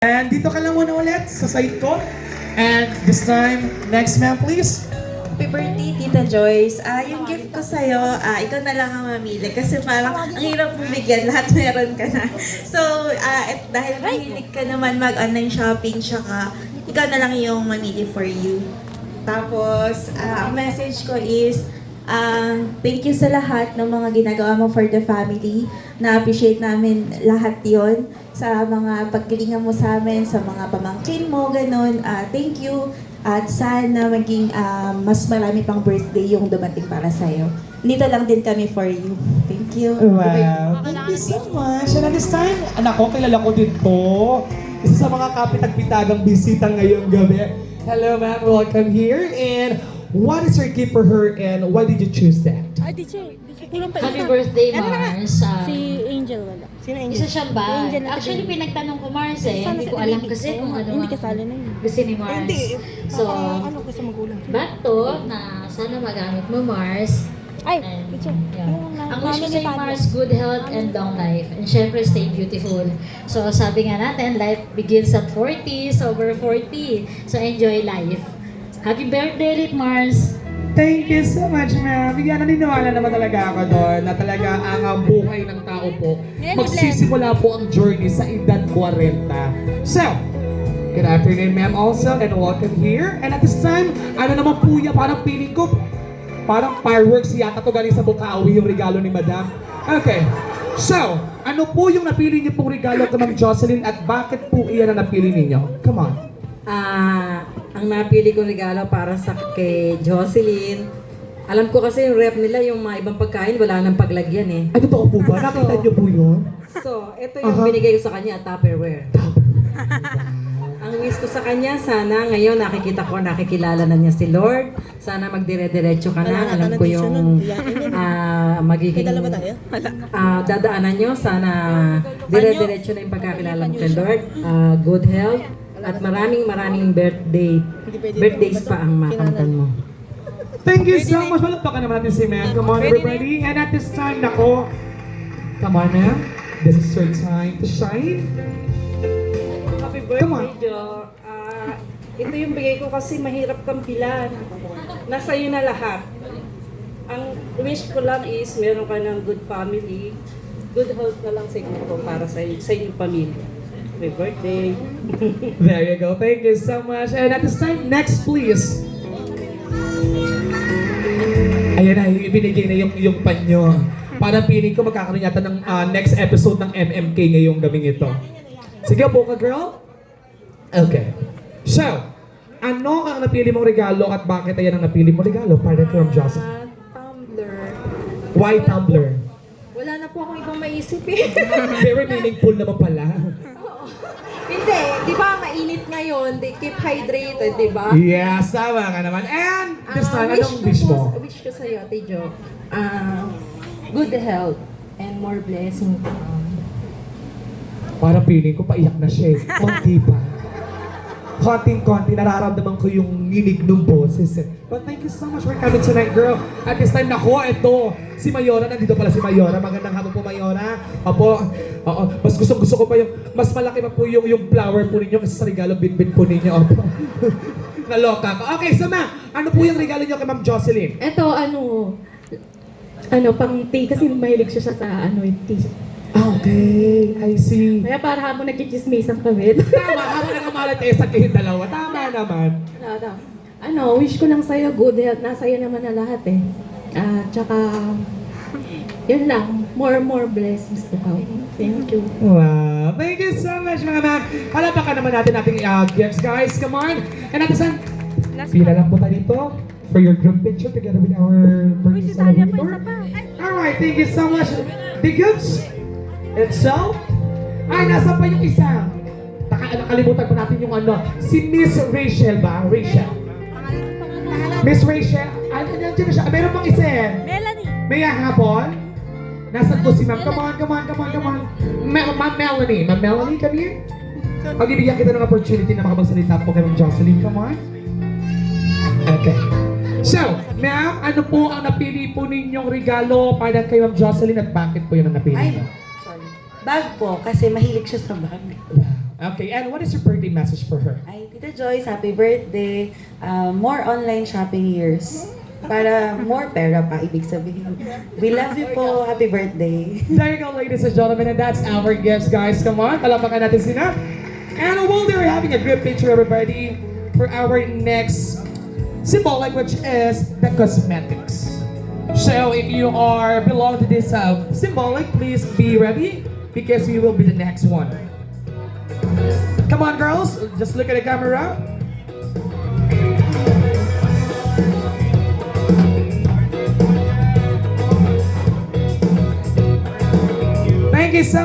And dito ka lang muna ulit sa side ko. And this time, next ma'am please. Happy birthday, Tita Joyce. Yung gift ko sa'yo, ikaw na lang ang mamili. Kasi parang ang hirap bumigyan, lahat meron ka na. So, dahil mahilig ka naman mag-online shopping, tsaka ikaw na lang yung mamili for you. Tapos, ang message ko is, thank you sa lahat ng mga ginagawa mo for the family. Na-appreciate namin lahat yon sa mga pagkilingan mo sa amin, sa mga pamangkin mo, ganun. Thank you. At sana maging mas marami pang birthday yung dumating para sa'yo. Dito lang din kami for you. Thank you. Wow, thank you so much. And at this time, anak ko, kilala ko din to. Isa sa mga kapitag-pitagang bisita ngayong gabi. Hello ma'am, welcome here. And what is your gift for her and why did you choose that? Ay, di siya. Kulang pa isa. Happy birthday, Mars. Si Angel wala. Sino Angel? Isa siyang ba? Angel na Actually, taga- pinagtanong ko Mars eh. Sana Hindi sa ko alam David kasi ko. kung ano Hindi ang kasali na yun. gusto ni Mars. Hindi. So, Ano ko sa magulang. back to na sana magamit mo Mars. Ay, And, Richard. yeah. Ang wish ko sa'yo Mars, good health and long life. And syempre, stay beautiful. So, sabi nga natin, life begins at 40, so over 40. So, enjoy life. Happy birthday ulit, Mars! Thank you so much, ma'am. Bigyan naniniwala naman talaga ako doon na talaga ang buhay ng tao po, magsisimula po ang journey sa edad 40. So, good afternoon, ma'am also, and welcome here. And at this time, ano naman po yan, parang feeling ko, parang fireworks yata to galing sa Bukawi yung regalo ni madam. Okay, so, ano po yung napili niyo pong regalo kay Ma'am Jocelyn at bakit po iyan ang napili ninyo? Come on. Ang napili kong regalo para sa kay Jocelyn. Alam ko kasi yung rep nila, yung mga ibang pagkain, wala nang paglagyan eh. Ay, totoo po ba? Nakita niyo po yun? So, ito yung binigay ko sa kanya, Tupperware. Ang wish ko sa kanya, sana ngayon nakikilala na niya si Lord. Sana magdire-diretso ka na. Alam ko yung magiging dadaanan nyo. Sana dire-diretso na yung pagkakilala mo kay Lord. Good health. At maraming birthdays pa ang makamtan mo. Thank you so much. Palakpakan naman natin si ma'am. Come on, everybody. And at this time, nako. Come on, ma'am. This is your time to shine. Happy Come on. birthday, Jo. Ito yung bigay ko kasi mahirap kang pilan. Nasa iyo na lahat. Ang wish ko lang is meron ka ng good family, good health na lang siguro para sa inyong pamilya. Happy birthday. There you go. Thank you so much. And at this time, next please. Ayan na, ibinigay na yung panyo. Parang piling ko magkakaroon yata ng next episode ng MMK ngayong gabing ito. Sige po ka, girl. Okay. So, ano ang napili mong regalo at bakit ayan ang napili mong regalo para kay Ma'am Jocelyn? Tumbler. Why Tumblr? Wala na po akong ibang maisip eh. Very meaningful naman pala. Hindi, di ba mainit ngayon? They keep hydrated, di ba? Yes, tama ka naman. And this time, anong wish mo? Wish ko sa'yo, Ate Jo. Good health and more blessing. Parang feeling ko paiyak na siya eh. Konti pa. Konting-konti, nararamdaman ko yung nginig ng boses eh. But thank you so much for coming tonight, girl. At this time, nako, ito. Si Mayora, nandito pala si Mayora. Magandang hapon po, Mayora. Opo. Oo, mas gusto ko pa yung, mas malaki pa po yung flower po ninyo kasi sa regalo, bit-bit po ninyo. Opo. Naloka ko. Okay, so ma'am, ano po yung regalo niyo kay Ma'am Jocelyn? Ito, pang tea kasi mahilig siya sa tea. Okay, I see. Kaya para habang nagkikismisan kami. Tama, habang nagmamalat tayo sa kayong dalawa. Tama naman. Wish ko lang sa'yo, good health. Nasa iyo naman na lahat eh. Tsaka, yun lang. More blessings to come. Thank you. Wow, thank you so much mga ma'am. Palapakan naman natin ating gifts, guys. Come on. And at the same, pila lang po tayo dito for your group picture together with our birthday celebrator. Alright, thank you so much. The gifts itself. Ay, nasa pa yung isa. Nakalimutan po natin yung si Miss Rachel ba? Rachel. Miss Rachel. Ay, nandiyan na siya. Meron pang isa eh. Melanie. May hapon. Nasaan po si ma'am? Come on. Ma'am Melanie. Ma'am Melanie, come here. Pagbibigyan kita ng opportunity na makapagsalita po kay Ma'am Jocelyn. Come on. Okay. So, ma'am, ano po ang napili po ninyong regalo para kay Ma'am Jocelyn at bakit po yun ang napili? Ay, sorry. Bag po, kasi mahilig siya sa bag. Wow. Okay, and what is your birthday message for her? Ay, Tita Joyce, happy birthday. More online shopping years. Para more pera pa, ibig sabihin. We love you po. Happy birthday. There you go, ladies and gentlemen, and that's our gifts, guys. Come on, palapakan natin sila. And while they're having a group picture, everybody, for our next symbolic, which is the cosmetics. So if you are belong to this symbolic, please be ready because we will be the next one. Come on, girls, just look at the camera. Thank you so